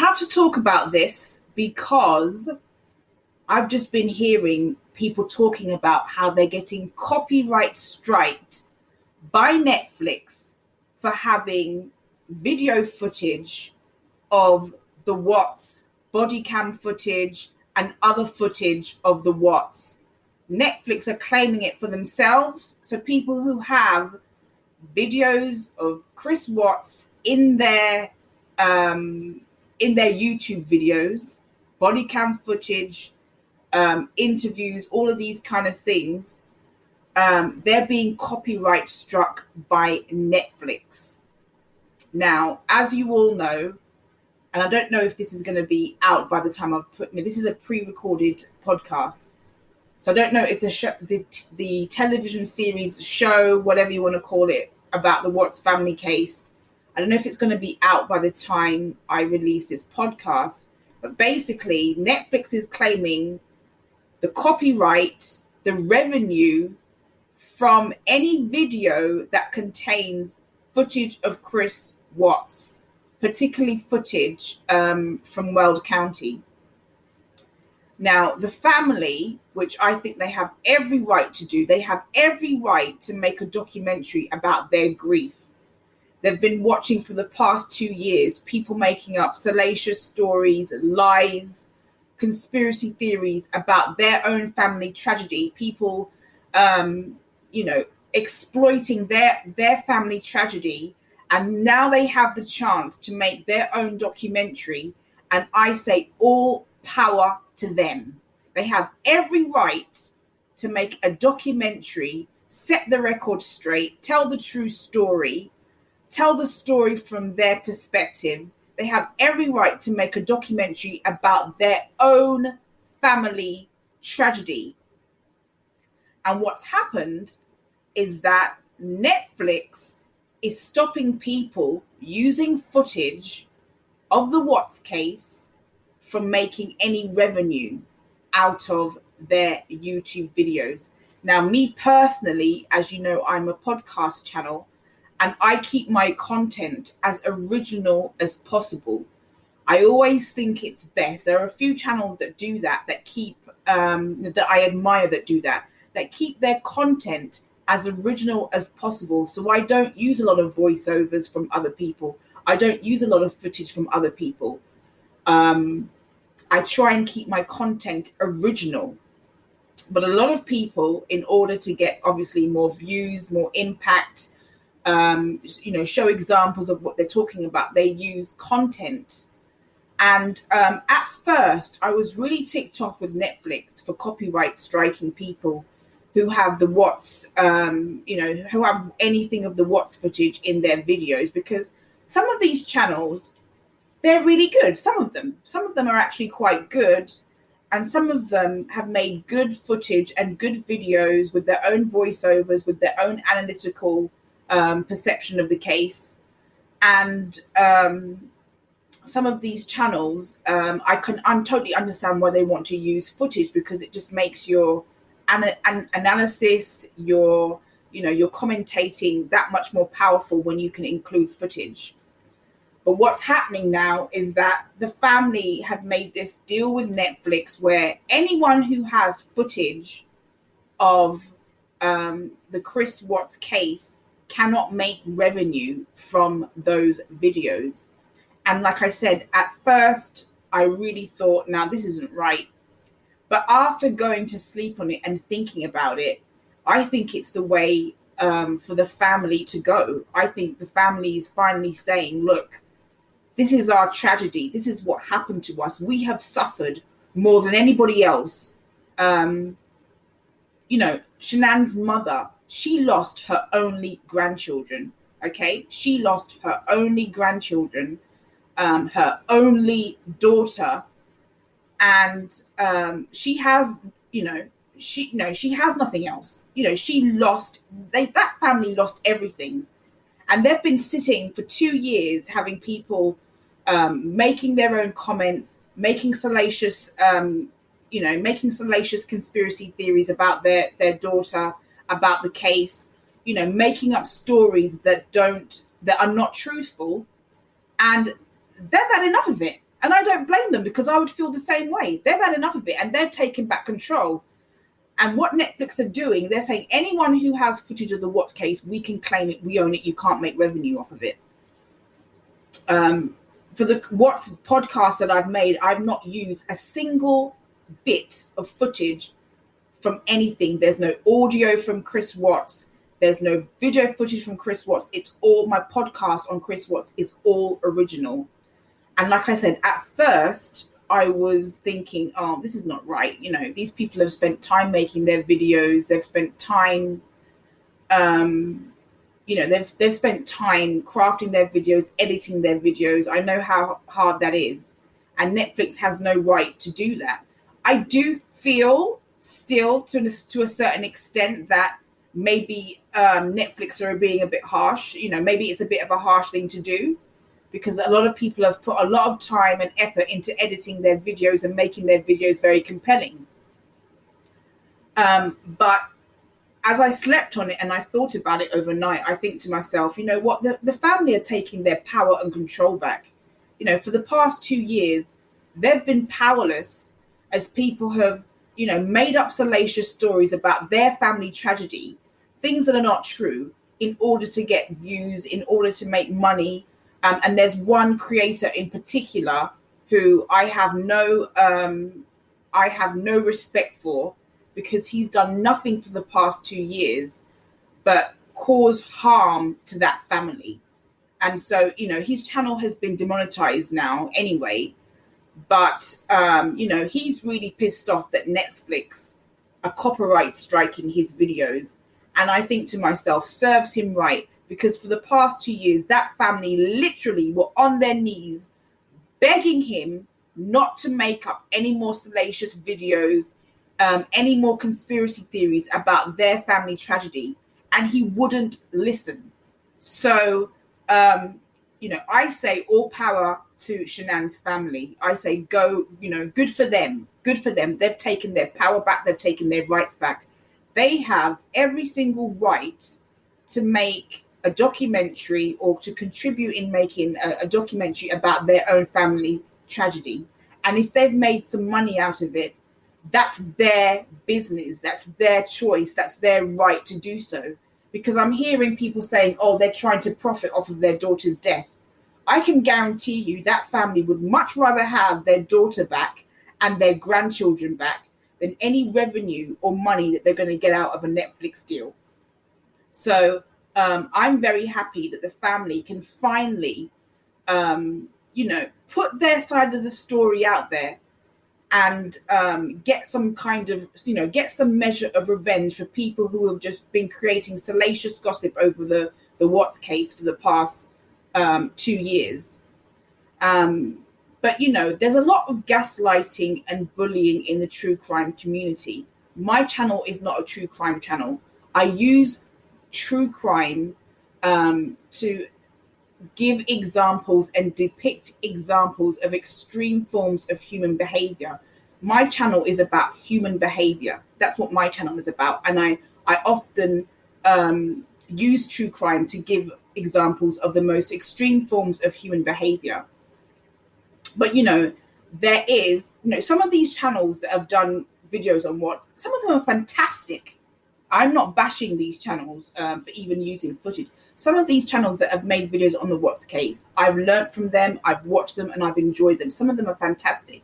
have to talk about this because I've just been hearing people talking about how they're getting copyright striked by Netflix for having video footage of the Watts, body cam footage, and other footage of the Watts. Netflix are claiming it for themselves. So people who have videos of Chris Watts in their YouTube videos, body cam footage, interviews, all of these kind of things, they're being copyright struck by Netflix. Now, as you all know, and I don't know if this is going to be out by the time I've put, this is a pre-recorded podcast. So I don't know if the television series show, whatever you want to call it, about the Watts family case, I don't know if it's going to be out by the time I release this podcast. But basically, Netflix is claiming the copyright, the revenue from any video that contains footage of Chris Watts, particularly footage from Weld County. Now, the family, which I think they have every right to do, they have every right to make a documentary about their grief. They've been watching for the past 2 years, people making up salacious stories, lies, conspiracy theories about their own family tragedy, people, exploiting their family tragedy. And now they have the chance to make their own documentary. And I say all power to them. They have every right to make a documentary, set the record straight, tell the true story, tell the story from their perspective. They have every right to make a documentary about their own family tragedy. And what's happened is that Netflix is stopping people using footage of the Watts case from making any revenue out of their YouTube videos. Now, me personally, as you know, I'm a podcast channel and I keep my content as original as possible. I always think it's best. There are a few channels that do that, that keep, that I admire that do that keep their content as original as possible. So I don't use a lot of voiceovers from other people. I don't use a lot of footage from other people. I try and keep my content original. But a lot of people, in order to get obviously more views, more impact, show examples of what they're talking about, they use content. And at first, I was really ticked off with Netflix for copyright striking people who have the Watts, who have anything of the Watts footage in their videos, because some of these channels, they're really good. Some of them are actually quite good. And some of them have made good footage and good videos with their own voiceovers, with their own analytical perception of the case. And some of these channels, I totally understand why they want to use footage, because it just makes your analysis, your commentating that much more powerful when you can include footage. But what's happening now is that the family have made this deal with Netflix where anyone who has footage of the Chris Watts case cannot make revenue from those videos. And like I said, at first, I really thought, now this isn't right. But after going to sleep on it and thinking about it, I think it's the way for the family to go. I think the family is finally saying, look, this is our tragedy. This is what happened to us. We have suffered more than anybody else. Shanann's mother, she lost her only grandchildren. Okay, she lost her only grandchildren, her only daughter, and she has, she has nothing else. That family lost everything, and they've been sitting for 2 years having people making their own comments, making salacious conspiracy theories about their daughter, about the case, making up stories that are not truthful, and they've had enough of it. And I don't blame them, because I would feel the same way. They've had enough of it and they've taken back control. And what Netflix are doing, they're saying anyone who has footage of the What case, we can claim it, we own it, you can't make revenue off of it. For the What podcast that I've made, I've not used a single bit of footage from anything. There's no audio from Chris Watts. There's no video footage from Chris Watts. It's all, my podcast on Chris Watts is all original. And like I said, at first, I was thinking, oh, this is not right. You know, these people have spent time making their videos. They've spent time, they've spent time crafting their videos, editing their videos. I know how hard that is. And Netflix has no right to do that. I do feel still to a certain extent that maybe Netflix are being a bit harsh. You know, maybe it's a bit of a harsh thing to do, because a lot of people have put a lot of time and effort into editing their videos and making their videos very compelling. But as I slept on it and I thought about it overnight, I think to myself, you know what, the family are taking their power and control back. You know, for the past 2 years, they've been powerless as people have, you know, made up salacious stories about their family tragedy, things that are not true, in order to get views, in order to make money. And there's one creator in particular who I have no respect for, because he's done nothing for the past 2 years but cause harm to that family. And so, you know, his channel has been demonetized now anyway. But, he's really pissed off that Netflix are copyright striking his videos. And I think to myself, serves him right. Because for the past 2 years, that family literally were on their knees begging him not to make up any more salacious videos, any more conspiracy theories about their family tragedy. And he wouldn't listen. So, I say all power to Shanann's family. I say go, good for them. Good for them. They've taken their power back. They've taken their rights back. They have every single right to make a documentary or to contribute in making a documentary about their own family tragedy. And if they've made some money out of it, that's their business. That's their choice. That's their right to do so. Because I'm hearing people saying, oh, they're trying to profit off of their daughter's death. I can guarantee you that family would much rather have their daughter back and their grandchildren back than any revenue or money that they're going to get out of a Netflix deal. So I'm very happy that the family can finally, put their side of the story out there and get some kind of, get some measure of revenge for people who have just been creating salacious gossip over the Watts case for the past 2 years. But, there's a lot of gaslighting and bullying in the true crime community. My channel is not a true crime channel. I use true crime to give examples and depict examples of extreme forms of human behavior. My channel is about human behavior. That's what my channel is about. And I often use true crime to give examples of the most extreme forms of human behavior. But, there is, some of these channels that have done videos on what, some of them are fantastic. I'm not bashing these channels for even using footage. Some of these channels that have made videos on the Watts case, I've learned from them, I've watched them, and I've enjoyed them. Some of them are fantastic.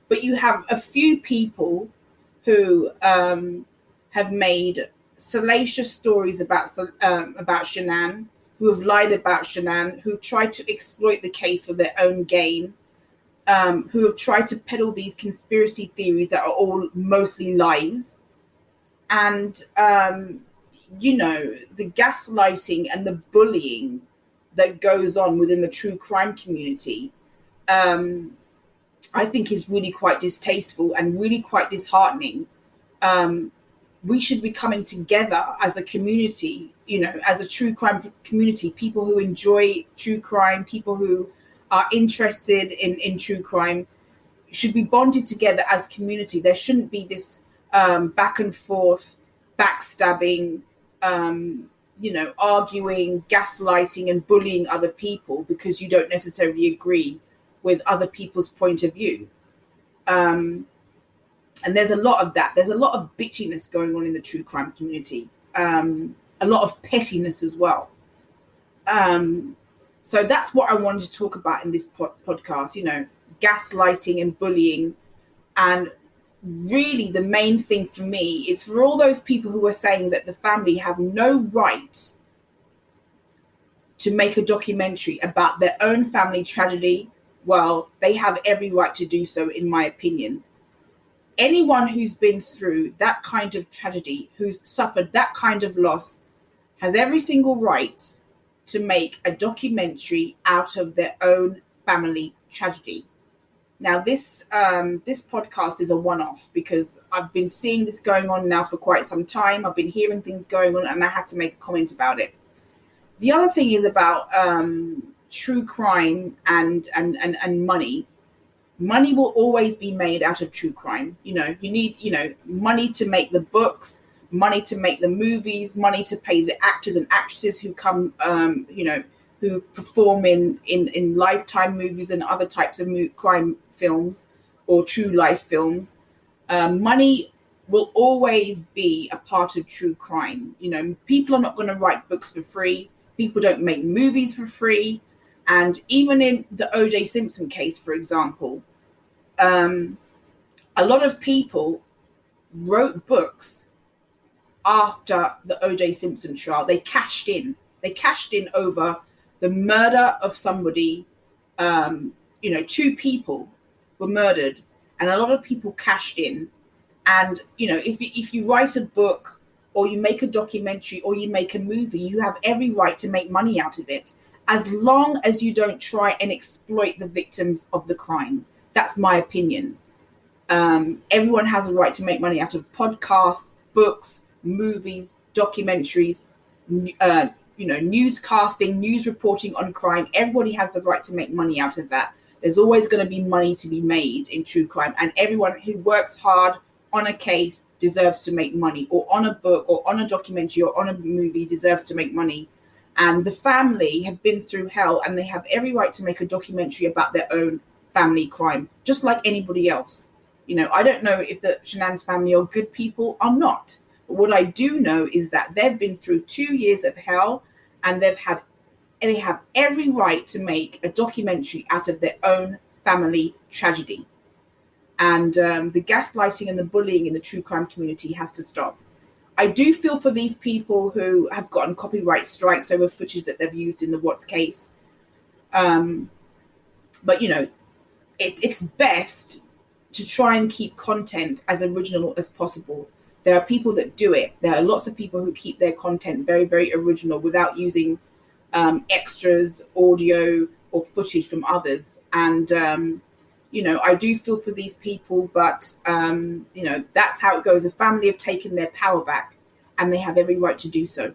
But you have a few people who have made salacious stories about Shanann, who have lied about Shanann, who tried to exploit the case for their own gain, who have tried to peddle these conspiracy theories that are all mostly lies. And, the gaslighting and the bullying that goes on within the true crime community, I think is really quite distasteful and really quite disheartening. We should be coming together as a community, as a true crime community, people who enjoy true crime, people who are interested in true crime, should be bonded together as a community. There shouldn't be this back and forth, backstabbing, arguing, gaslighting and bullying other people because you don't necessarily agree with other people's point of view. And there's a lot of that. There's a lot of bitchiness going on in the true crime community. A lot of pettiness as well. So that's what I wanted to talk about in this podcast, gaslighting and bullying. And really the main thing for me is for all those people who are saying that the family have no right to make a documentary about their own family tragedy. Well, they have every right to do so, in my opinion. Anyone who's been through that kind of tragedy, who's suffered that kind of loss, has every single right to make a documentary out of their own family tragedy. Now, this podcast is a one-off because I've been seeing this going on now for quite some time. I've been hearing things going on, and I had to make a comment about it. The other thing is about true crime and money. Money will always be made out of true crime. You need, money to make the books, money to make the movies, money to pay the actors and actresses who come, who perform in Lifetime movies and other types of crime films or true life films. Money will always be a part of true crime. People are not going to write books for free. People don't make movies for free. And even in the O.J. Simpson case, for example, a lot of people wrote books after the O.J. Simpson trial. They cashed in. They cashed in over the murder of somebody. 2 people were murdered, and a lot of people cashed in. And, if you write a book or you make a documentary or you make a movie, you have every right to make money out of it, as long as you don't try and exploit the victims of the crime. That's my opinion. Everyone has a right to make money out of podcasts, books, movies, documentaries, newscasting, news reporting on crime. Everybody has the right to make money out of that. There's always going to be money to be made in true crime, and everyone who works hard on a case deserves to make money, or on a book or on a documentary or on a movie deserves to make money. And the family have been through hell, and they have every right to make a documentary about their own family crime, just like anybody else. I don't know if the Shanann's family are good people or not. But what I do know is that they've been through 2 years of hell, and they have every right to make a documentary out of their own family tragedy. And the gaslighting and the bullying in the true crime community has to stop. I do feel for these people who have gotten copyright strikes over footage that they've used in the Watts case. But, it's best to try and keep content as original as possible. There are people that do it. There are lots of people who keep their content very, very original without using extras, audio, or footage from others. And, I do feel for these people, but, that's how it goes. The family have taken their power back, and they have every right to do so.